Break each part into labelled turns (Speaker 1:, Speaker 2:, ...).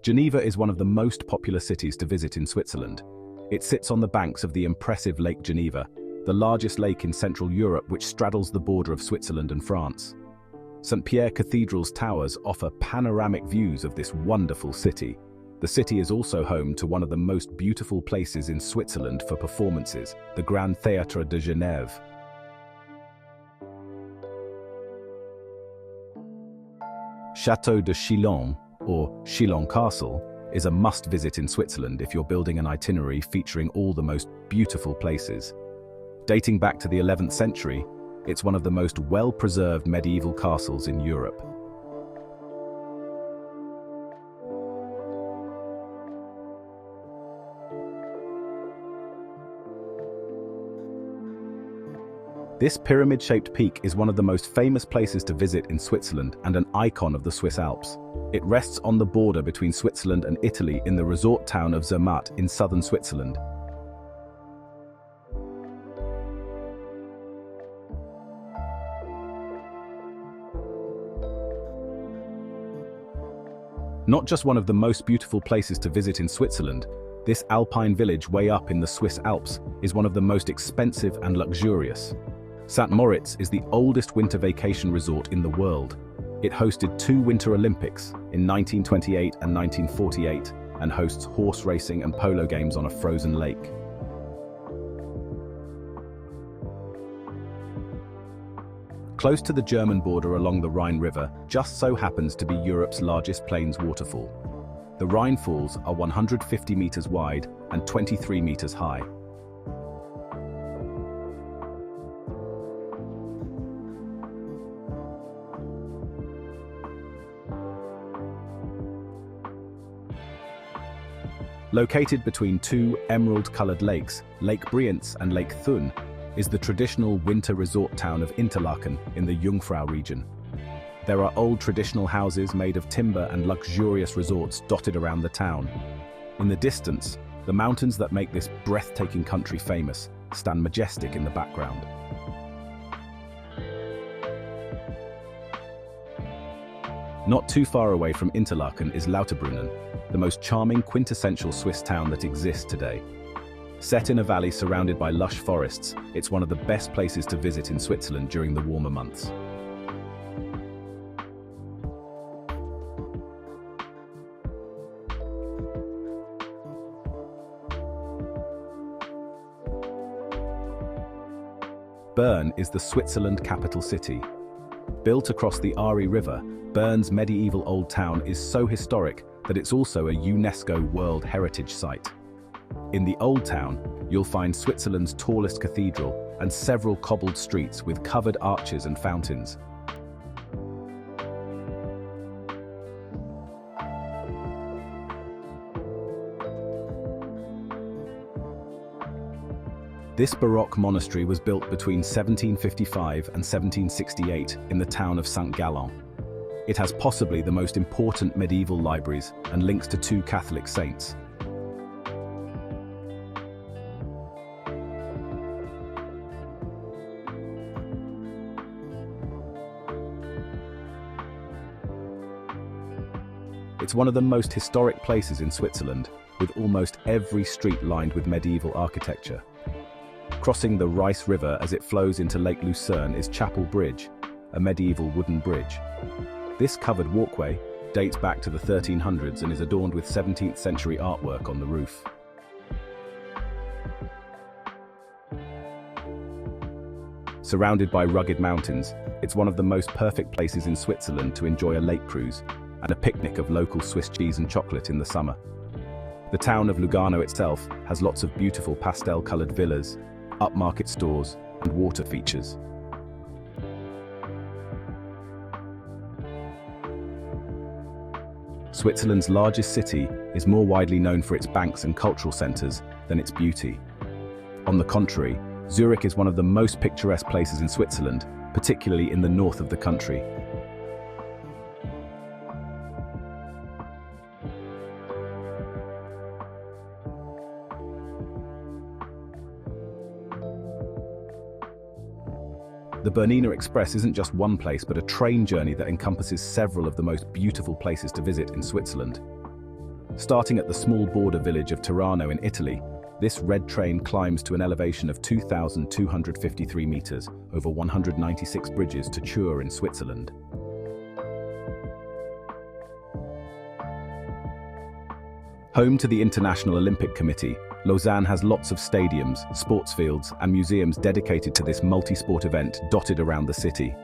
Speaker 1: Geneva is one of the most popular cities to visit in Switzerland. It sits on the banks of the impressive Lake Geneva, the largest lake in Central Europe which straddles the border of Switzerland and France. St. Pierre Cathedral's towers offer panoramic views of this wonderful city. The city is also home to one of the most beautiful places in Switzerland for performances, the Grand Théâtre de Genève. Chateau de Chillon, or Chillon Castle, is a must-visit in Switzerland if you're building an itinerary featuring all the most beautiful places. Dating back to the 11th century, it's one of the most well-preserved medieval castles in Europe. This pyramid-shaped peak is one of the most famous places to visit in Switzerland and an icon of the Swiss Alps. It rests on the border between Switzerland and Italy in the resort town of Zermatt in southern Switzerland. Not just one of the most beautiful places to visit in Switzerland, this alpine village way up in the Swiss Alps is one of the most expensive and luxurious. St. Moritz is the oldest winter vacation resort in the world. It hosted 2 Winter Olympics in 1928 and 1948 and hosts horse racing and polo games on a frozen lake. Close to the German border along the Rhine River just so happens to be Europe's largest plains waterfall. The Rhine Falls are 150 meters wide and 23 meters high. Located between 2 emerald-colored lakes, Lake Brienz and Lake Thun, is the traditional winter resort town of Interlaken in the Jungfrau region. There are old traditional houses made of timber and luxurious resorts dotted around the town. In the distance, the mountains that make this breathtaking country famous stand majestic in the background. Not too far away from Interlaken is Lauterbrunnen, the most charming quintessential Swiss town that exists today. Set in a valley surrounded by lush forests, it's one of the best places to visit in Switzerland during the warmer months. Bern is the Switzerland capital city. Built across the Aare River, Bern's medieval old town is so historic that it's also a UNESCO World Heritage Site. In the Old Town, you'll find Switzerland's tallest cathedral and several cobbled streets with covered arches and fountains. This Baroque monastery was built between 1755 and 1768 in the town of St. Gallen. It has possibly the most important medieval libraries and links to 2 Catholic saints. It's one of the most historic places in Switzerland, with almost every street lined with medieval architecture. Crossing the Rhine River as it flows into Lake Lucerne is Chapel Bridge, a medieval wooden bridge. This covered walkway dates back to the 1300s and is adorned with 17th century artwork on the roof. Surrounded by rugged mountains, it's one of the most perfect places in Switzerland to enjoy a lake cruise and a picnic of local Swiss cheese and chocolate in the summer. The town of Lugano itself has lots of beautiful pastel-colored villas, upmarket stores, and water features. Switzerland's largest city is more widely known for its banks and cultural centers than its beauty. On the contrary, Zurich is one of the most picturesque places in Switzerland, particularly in the north of the country. The Bernina Express isn't just one place, but a train journey that encompasses several of the most beautiful places to visit in Switzerland. Starting at the small border village of Tirano in Italy, this red train climbs to an elevation of 2,253 meters over 196 bridges to Chur in Switzerland. Home to the International Olympic Committee, Lausanne has lots of stadiums, sports fields, and museums dedicated to this multi-sport event dotted around the city.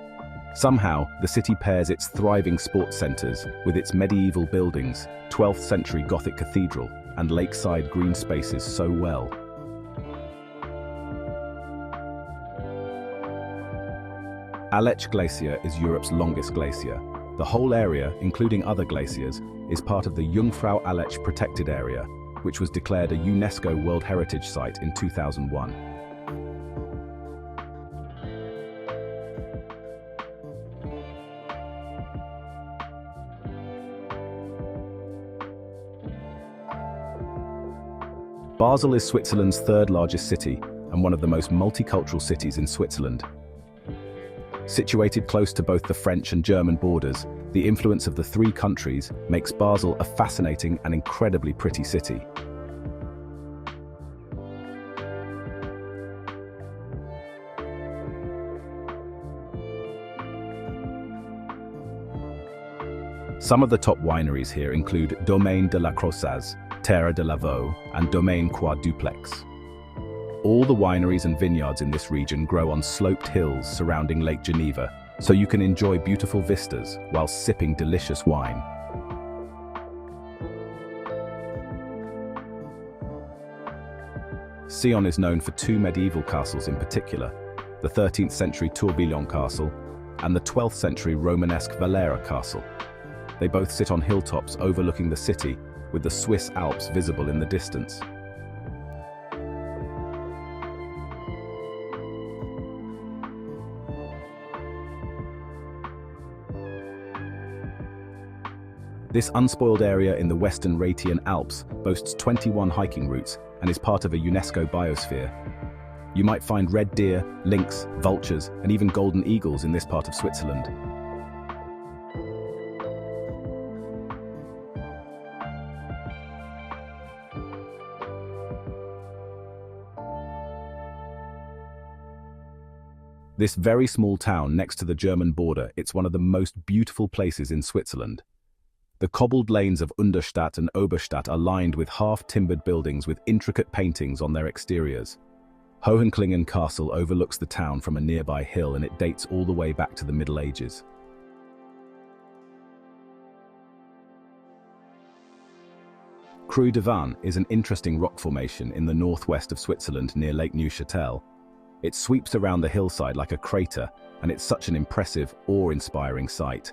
Speaker 1: Somehow, the city pairs its thriving sports centres with its medieval buildings, 12th century Gothic cathedral, and lakeside green spaces so well. Aletsch Glacier is Europe's longest glacier. The whole area, including other glaciers, is part of the Jungfraujoch protected area, which was declared a UNESCO World Heritage Site in 2001. Basel is Switzerland's third largest city and one of the most multicultural cities in Switzerland. Situated close to both the French and German borders, the influence of the three countries makes Basel a fascinating and incredibly pretty city. Some of the top wineries here include Domaine de la Crozaz, Terre de Lavaux, and Domaine Croix Duplex. All the wineries and vineyards in this region grow on sloped hills surrounding Lake Geneva, so you can enjoy beautiful vistas while sipping delicious wine. Sion is known for two medieval castles in particular, the 13th century Tourbillon Castle and the 12th century Romanesque Valera Castle. They both sit on hilltops overlooking the city, with the Swiss Alps visible in the distance. This unspoiled area in the western Rhaetian Alps boasts 21 hiking routes and is part of a UNESCO biosphere. You might find red deer, lynx, vultures, and even golden eagles in this part of Switzerland. This very small town next to the German border, it's one of the most beautiful places in Switzerland. The cobbled lanes of Unterstadt and Oberstadt are lined with half-timbered buildings with intricate paintings on their exteriors. Hohenklingen Castle overlooks the town from a nearby hill and it dates all the way back to the Middle Ages. Creux de Vannes is an interesting rock formation in the northwest of Switzerland near Lake Neuchâtel. It sweeps around the hillside like a crater, and it's such an impressive, awe-inspiring sight.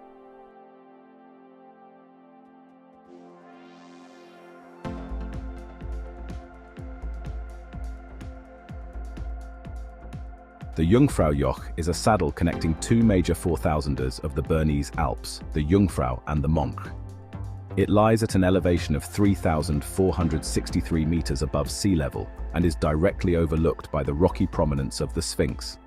Speaker 1: The Jungfraujoch is a saddle connecting two major 4000ers of the Bernese Alps, the Jungfrau and the Monch. It lies at an elevation of 3,463 meters above sea level and is directly overlooked by the rocky prominence of the Sphinx.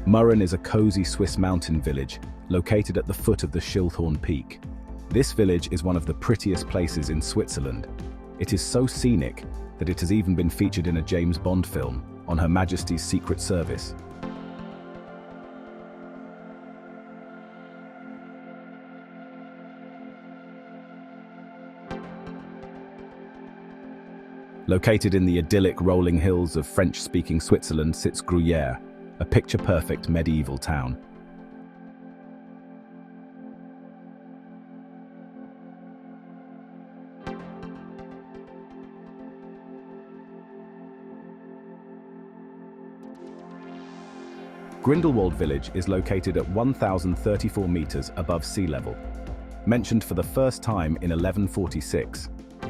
Speaker 1: Mürren is a cozy Swiss mountain village located at the foot of the Schildhorn Peak. This village is one of the prettiest places in Switzerland. It is so scenic that it has even been featured in a James Bond film, On Her Majesty's Secret Service. Located in the idyllic rolling hills of French-speaking Switzerland sits Gruyère, a picture-perfect medieval town. Grindelwald village is located at 1,034 meters above sea level. Mentioned for the first time in 1146,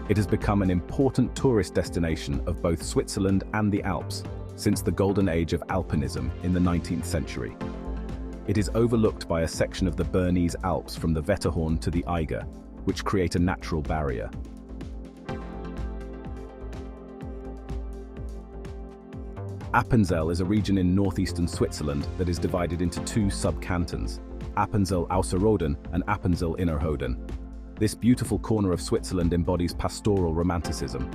Speaker 1: it has become an important tourist destination of both Switzerland and the Alps since the golden age of alpinism in the 19th century. It is overlooked by a section of the Bernese Alps from the Matterhorn to the Eiger, which create a natural barrier. Appenzell is a region in northeastern Switzerland that is divided into two sub-cantons, Appenzell Ausserrhoden and Appenzell Innerrhoden. This beautiful corner of Switzerland embodies pastoral romanticism.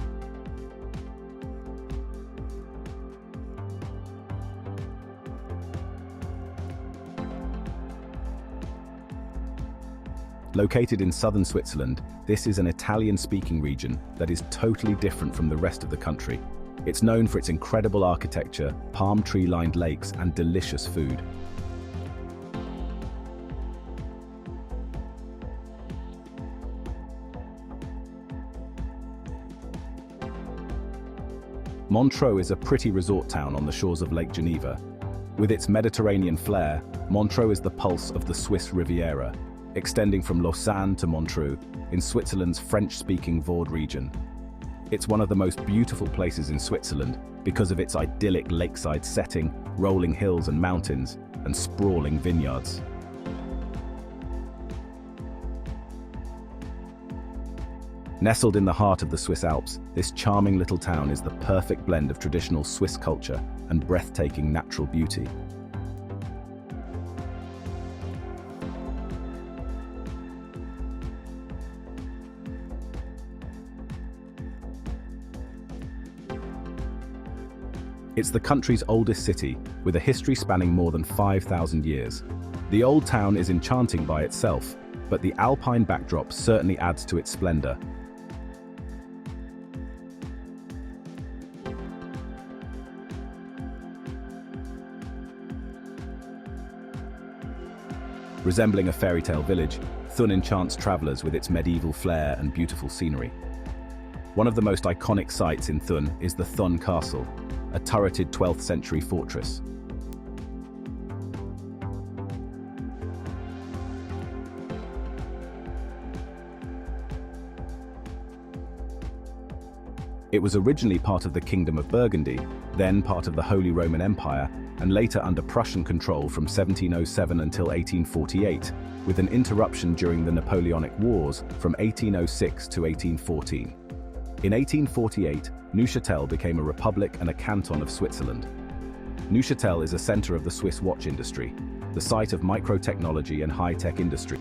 Speaker 1: Located in southern Switzerland, this is an Italian-speaking region that is totally different from the rest of the country. It's known for its incredible architecture, palm tree-lined lakes, and delicious food. Montreux is a pretty resort town on the shores of Lake Geneva. With its Mediterranean flair, Montreux is the pulse of the Swiss Riviera, extending from Lausanne to Montreux in Switzerland's French-speaking Vaud region. It's one of the most beautiful places in Switzerland because of its idyllic lakeside setting, rolling hills and mountains, and sprawling vineyards. Nestled in the heart of the Swiss Alps, this charming little town is the perfect blend of traditional Swiss culture and breathtaking natural beauty. It's the country's oldest city, with a history spanning more than 5,000 years. The old town is enchanting by itself, but the alpine backdrop certainly adds to its splendor. Resembling a fairy tale village, Thun enchants travelers with its medieval flair and beautiful scenery. One of the most iconic sights in Thun is the Thun Castle, a turreted 12th century fortress. It was originally part of the Kingdom of Burgundy, then part of the Holy Roman Empire, and later under Prussian control from 1707 until 1848, with an interruption during the Napoleonic Wars from 1806 to 1814. In 1848, Neuchâtel became a republic and a canton of Switzerland. Neuchâtel is a center of the Swiss watch industry, the site of microtechnology and high-tech industry.